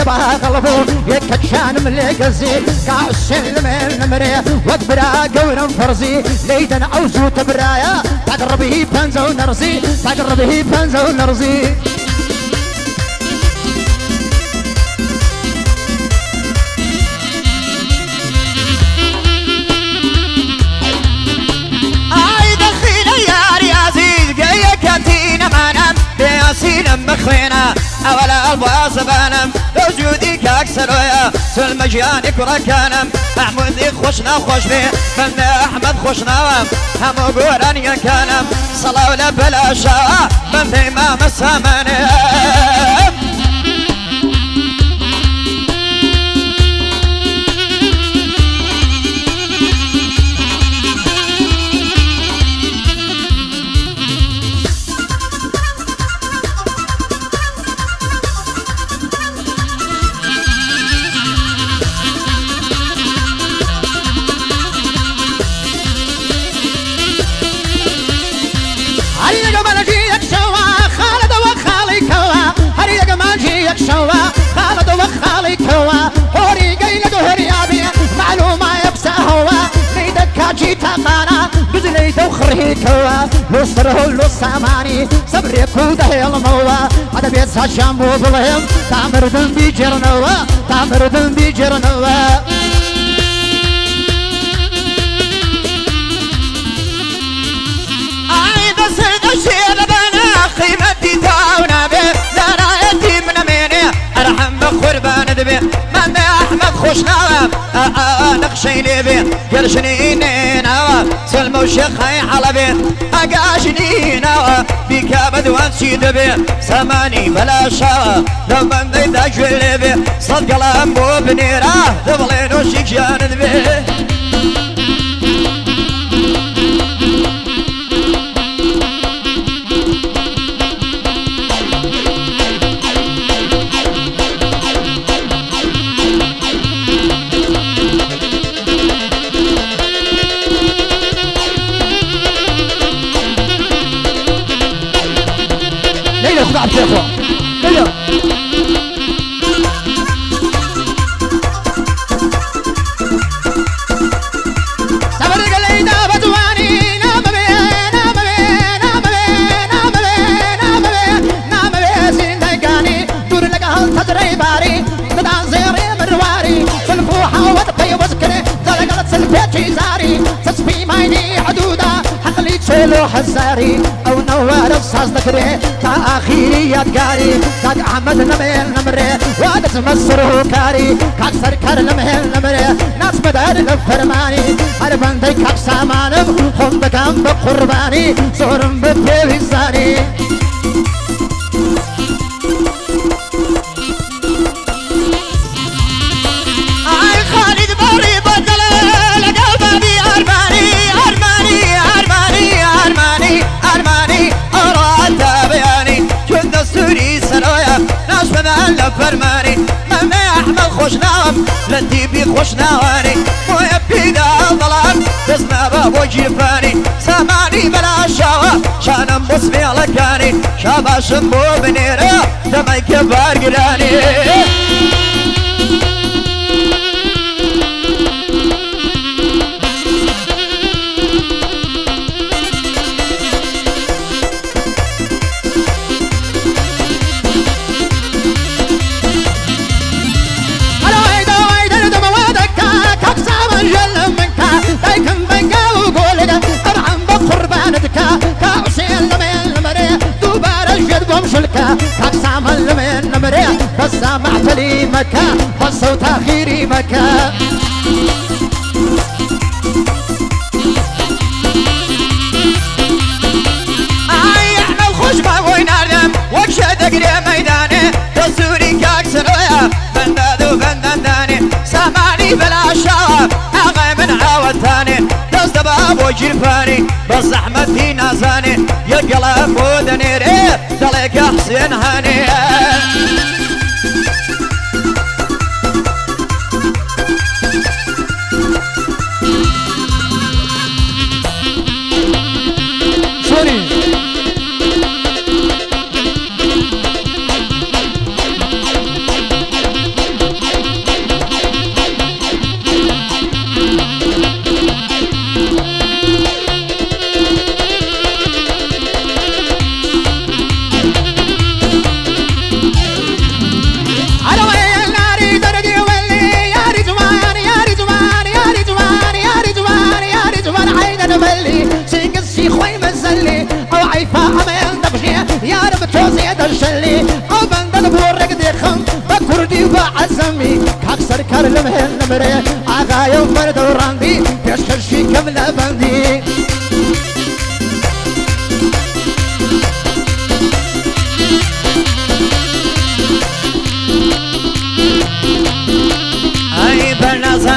دبا غلبو يكتشان مليقزي كعسل من نمري واكبرا قورا فرزي ليدن اوزو تبرايا تقربه بنزو نرزي تقربه بنزو نرزي سينم مخوينا أولا الباص بانم وجودي كاكسرويا سلمجيانك ركانم محمودي خوشنا خوش بي من أحمد خوشنا همو قوران يكانم صلاة بلا شاء من في ما مسامني شوا خالد وخالي كوا هوري قيلد وهريابي معلومة يبسا هوا ليدك كاجي تقانا بزلي دوخره كوا لصره لصاماني صبري كوده يلموا هذا بيتسا شامبو بلهم تامر ذنبي جرنوا تامر ذنبي جرنوا عيد سيد الشيء لبنا قيمتي تاونا بي قربان دبي من احمد خوشنا نقشيني بي قرشني نوا سلم وشيخي حلبي اقاشني نوا بكابد وانسي دبي سماني بلا شوا لو من ذي دجل بي صدق الامبو بنيرا دبلين وشيك جان دبي خذ شيخو هيا سبرق الليدا بدواني نام بي نام بي نام بي نام بي نام بي نام بي سندقاني دور لك هل تدري باري بدان زيري مرواري سلفوحة وطقي وسكري زلقلت سلفيتي زاري تسبي مايني حدودا حقلي تشيلو حزاري او نوار الصاص ذكري تاخيري يدقاري كاك احمد نميل نمري وادت مصره كاري كاك سركر نميل نمري ناس مدار الفرماني عرفان دي كاك سامانم خم بكام بقرباني صورم ببيوي زاني فرماني مهما احمد خوش نام لنتي بي خوش نواني مو يبي دا ظلام تسمع بابو جيفاني ساماني بلا شوا شانم بسمي لكاني شاباشم بو بنيرا دمي كبار قراني كاك سامل من نمري بس سامعت لي مكان بس صوت اخيري مكان احنا الخش ما وين ادم وكشة تقري ميداني تصوري كاك سرويا بندادو بندنداني سامعني بلا شواب اغي من عاود ثاني دست بابو جرفاني بس احمد نازاني يا قلب ودنيري دلك يا حسين هاني قشلي او بندل بورك ديخم بكردي وعزمي كاكسر كرلم هالنمري عغايو فرد وراندي بيشكرشي كملا بندي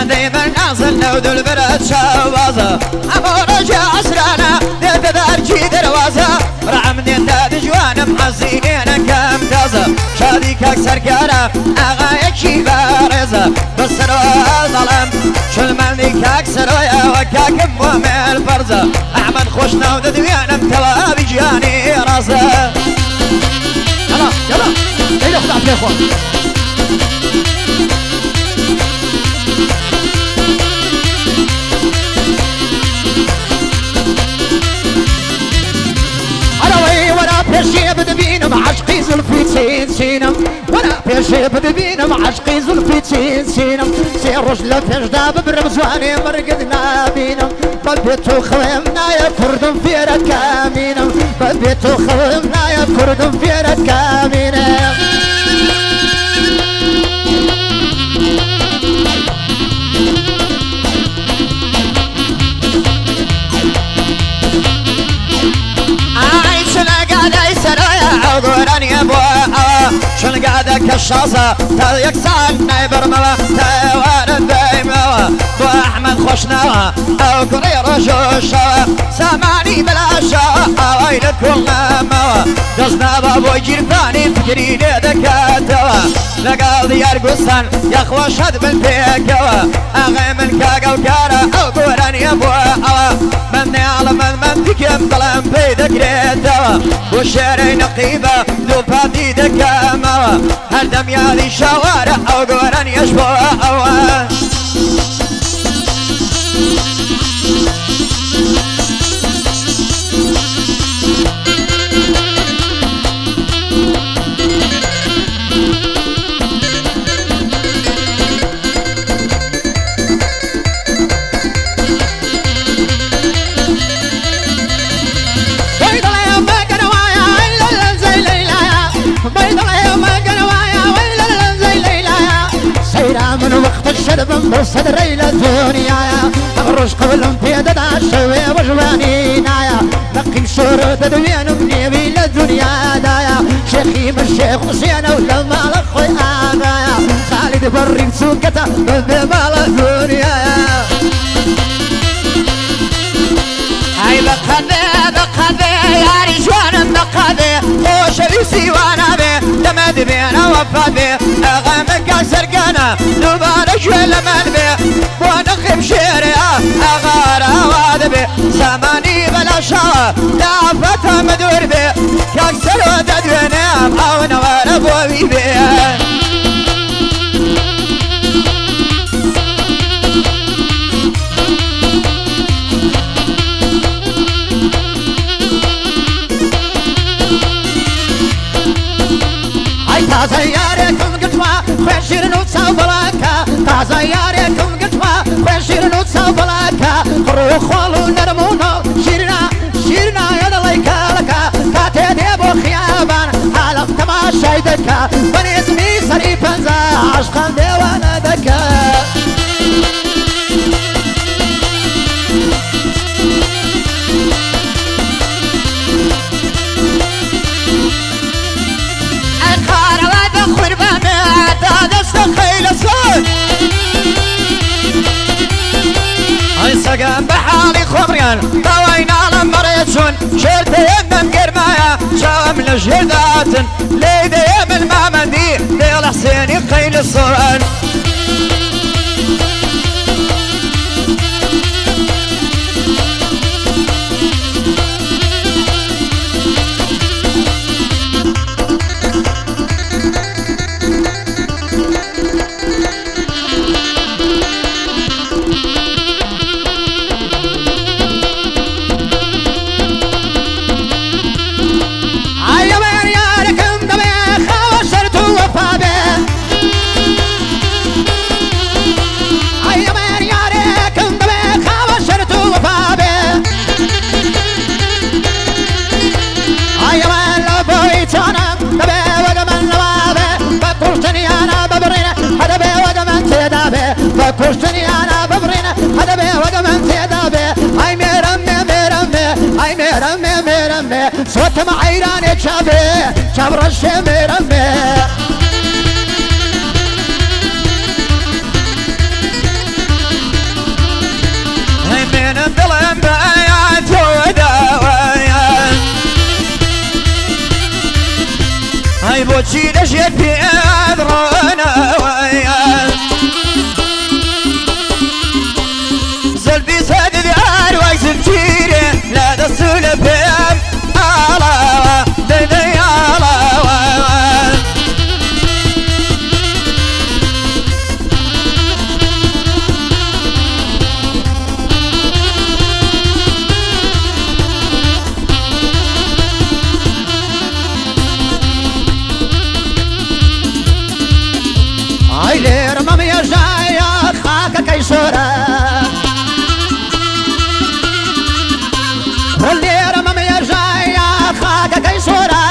دي بالنازل نود البرد شوازة عمو رجع عسرانا ديت دارجي دروازة رعم ديت جوان محزينين كم تازة شاديك اكسر كارا اغايك شي بارزة بسرو الظلم شل ماليك اكسر ويا وكاكم ومال فرزة احمد خوش نود دويانم توابي جاني رازة يلا يلا ليلة خد عفلي اخوان بيشي بدبينا معشقي زلفي تسين سينم وانا بيشي بدبينا معشقي زلفي تسين سينم سير رجل فجداب برمزواني مرقدنا بينم بلبيتو خويمنا يا كردم في ركامينم بلبيتو خويمنا يا كردم في ركامينم عقوران يبوا شن قاعدك الشاصة تايك ساقنا برموا تاوان دايموا واحمد خوشنا او كري رجوشا سامعني بلا شا ويل كل موا دزنا بابو جيرفاني فكري لدكاتوا لقال ديار قصان يا خوشد بالبيكوا اغي من كاقا وكارا او قوران يبوا من يعلم من تكيم ظلم بيدك ريتوا وشاري نقيبة دوبا ديدك موا هردم يالي شوارع او قوران يشبوا شرب بصدر إلى الدنيا أغرش قبلهم في دد عشوي وجوانينا نقيم شرود دوين بنيبي للدنيا دايا شيخي بالشيخ حسين ولما لخوي آنايا خالد بريد سوكتا بمال الدنيا هاي بقضي يا رجوان بقضي خوش بيسي وانا بي دمد بينا وفا بي اغامك سرقانا دوبارك لمن بي وانا خيب شيري اغار اواد بي زماني بلا شوا دافتا مدور بي كاكسر ودد بينام او نوار بوي بي تازياركم قطوة خوشير نوتسا بلاكا تازياركم قطوة خوشير نوتسا بلاكا خرو خولو نرمونو شيرنا يدليكا لكا كاتي ديبو خيابان حالق تماشاي دكا بني اسمي سري فنزا عشقان ديوانا دكا سقم بحالي خمريان طوينا لمريتشون شلت يمن قرمايا شام لجهدات ليدي من مامندي ديال حسيني قيل الصران خوشتني انا ببرينا هذا بي وقمن تيدا بي هاي ميرمي ميرمي هاي ميرمي ميرمي صوت معيراني شابي شاب رشي ميرمي هاي من الظلم بآيات ودوايا هاي بوتشي نشيت في أذرنا ويا زلبي سادد أرواق زلجيري لا دسول بهم الله دنيا الله عيلي رمم يا جايا خاك كيسورة اللي رمم يا جايا خاك كيسورة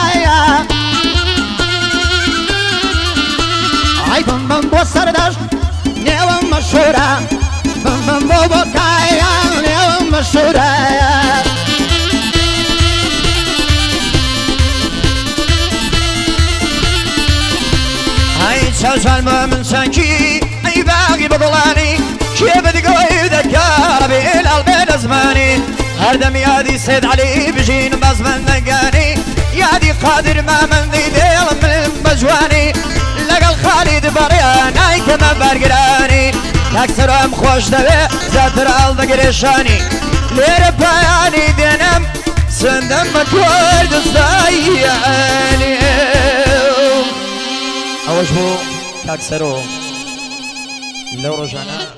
عي بم بم بوسردش نيوم مشهورة بم بم بوبكايا نيوم مشهورة هاي تسلسل من سنكي اي باقي بضلاني كيف تقوي ذكر بالقلب زماني هردم يادي سيد علي بجين بس من نقاني يادي قادر ما من ذي ديل من بجواني لقى الخالد برياناي كما برقراني تكسر ام خوش دبي زاتر الدقرشاني لير بياني دينم سندم بكورد الزياني اوجبو تكسرو لو رجعنا